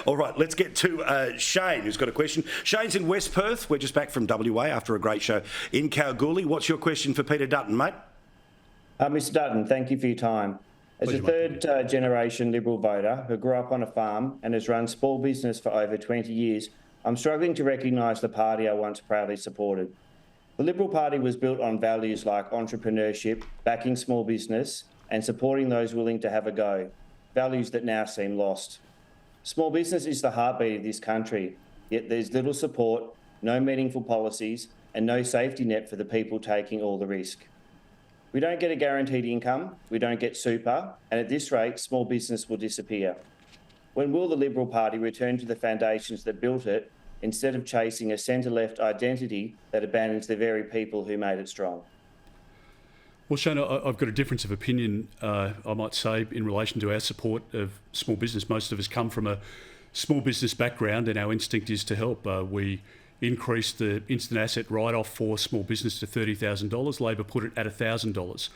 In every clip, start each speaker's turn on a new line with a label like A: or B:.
A: All right, let's get to Shane, who's got a question. Shane's in West Perth. We're just back from WA after a great show in Kalgoorlie. What's your question for Peter Dutton, mate?
B: Mr Dutton, thank you for your time. As a third-generation Liberal voter who grew up on a farm and has run small business for over 20 years, I'm struggling to recognise the party I once proudly supported. The Liberal Party was built on values like entrepreneurship, backing small business, and supporting those willing to have a go, values that now seem lost. Small business is the heartbeat of this country, yet there's little support, no meaningful policies, and no safety net for the people taking all the risk. We don't get a guaranteed income, we don't get super, and at this rate, small business will disappear. When will the Liberal Party return to the foundations that built it, instead of chasing a centre-left identity that abandons the very people who made it strong?
C: Well, Shane, I've got a difference of opinion, I might say, in relation to our support of small business. Most of us come from a small business background and our instinct is to help. We increased the instant asset write-off for small business to $30,000. Labor put it at $1,000.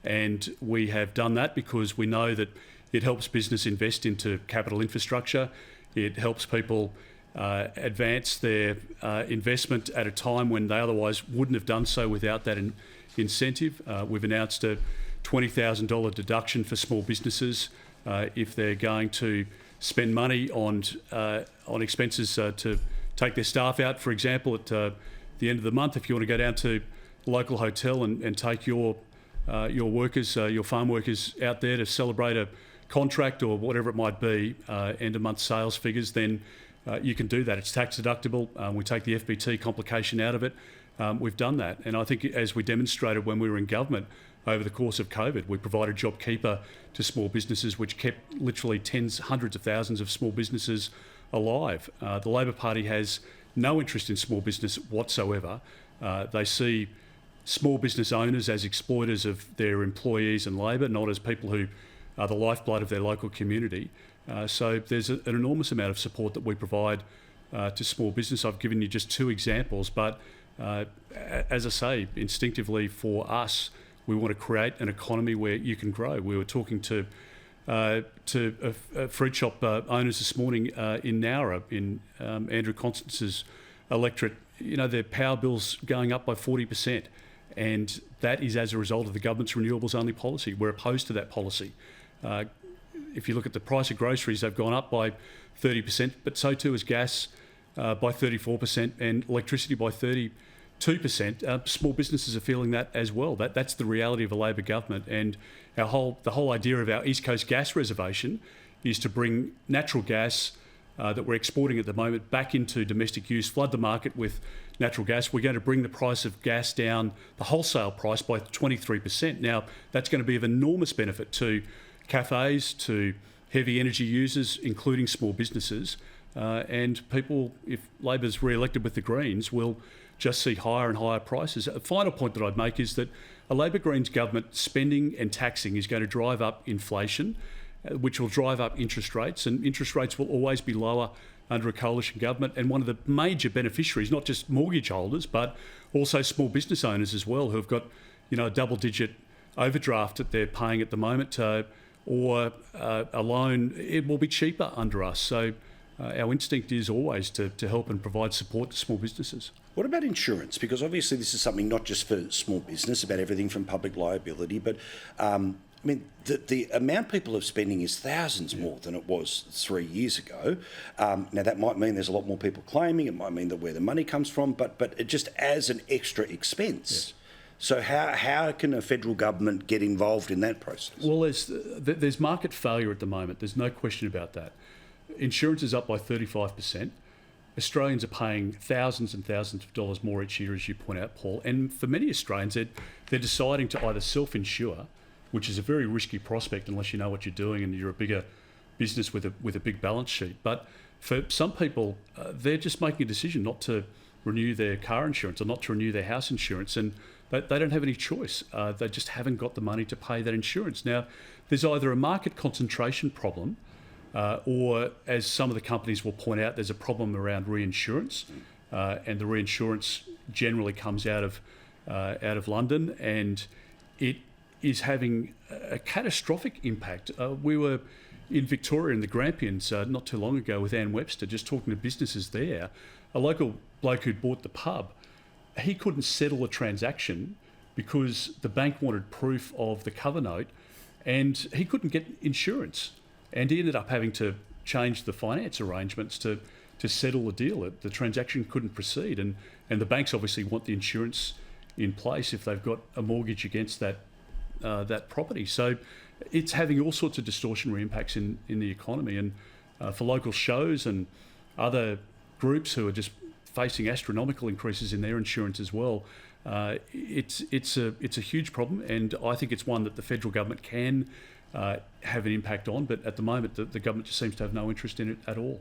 C: And we have done that because we know that it helps business invest into capital infrastructure. It helps people advance their investment at a time when they otherwise wouldn't have done so without that incentive. We've announced a $20,000 deduction for small businesses if they're going to spend money on expenses to take their staff out, for example, at the end of the month. If you want to go down to a local hotel and take your workers, your farm workers out there to celebrate a contract or whatever it might be, end of month sales figures, then you can do that. It's tax deductible. We take the FBT complication out of it. We've done that. And I think as we demonstrated when we were in government over the course of COVID, we provided JobKeeper to small businesses, which kept literally hundreds of thousands of small businesses alive. The Labor Party has no interest in small business whatsoever. They see small business owners as exploiters of their employees and labour, not as people who are the lifeblood of their local community. So there's an enormous amount of support that we provide to small business. I've given you just two examples, but as I say, instinctively for us, we want to create an economy where you can grow. We were talking to fruit shop owners this morning in Nowra, in Andrew Constance's electorate. You know, their power bills going up by 40%, and that is as a result of the government's renewables-only policy. We're opposed to that policy. If you look at the price of groceries, they've gone up by 30%, but so too has gas by 34% and electricity by 32%. Small businesses are feeling that as well. That's the reality of a Labor government. And the whole idea of our East Coast gas reservation is to bring natural gas that we're exporting at the moment back into domestic use, flood the market with natural gas. We're going to bring the price of gas down, the wholesale price, by 23%. Now, that's going to be of enormous benefit to cafes, to heavy energy users, including small businesses. And people, if Labor's re-elected with the Greens, will just see higher and higher prices. A final point that I'd make is that a Labor Greens government spending and taxing is going to drive up inflation, which will drive up interest rates, and interest rates will always be lower under a coalition government. And one of the major beneficiaries, not just mortgage holders, but also small business owners as well, who have got, you know, a double-digit overdraft that they're paying at the moment, or a loan, it will be cheaper under us. So our instinct is always to help and provide support to small businesses.
A: What about insurance? Because obviously this is something not just for small business, about everything from public liability, but I mean, the amount people are spending is thousands more than it was 3 years ago. Now, that might mean there's a lot more people claiming. It might mean that where the money comes from, but it just as an extra expense. Yeah. So how can a federal government get involved in that process? Well,
C: there's market failure at the moment. There's no question about that. Insurance is up by 35%. Australians are paying thousands and thousands of dollars more each year, as you point out, Paul. And for many Australians, they're deciding to either self-insure, which is a very risky prospect unless you know what you're doing and you're a bigger business with a big balance sheet. But for some people, they're just making a decision not to renew their car insurance or not to renew their house insurance, and they don't have any choice. They just haven't got the money to pay that insurance. Now, there's either a market concentration problem, or, as some of the companies will point out, there's a problem around reinsurance, and the reinsurance generally comes out of London, and it is having a catastrophic impact. We were in Victoria, in the Grampians, not too long ago with Ann Webster, just talking to businesses there, a local bloke who'd bought the pub, he couldn't settle a transaction because the bank wanted proof of the cover note and he couldn't get insurance. And he ended up having to change the finance arrangements to settle the deal. The transaction couldn't proceed. And the banks obviously want the insurance in place if they've got a mortgage against that property. So it's having all sorts of distortionary impacts in the economy. And for local shows and other groups who are just facing astronomical increases in their insurance as well, it's a huge problem, and I think it's one that the federal government can have an impact on. But at the moment, the government just seems to have no interest in it at all.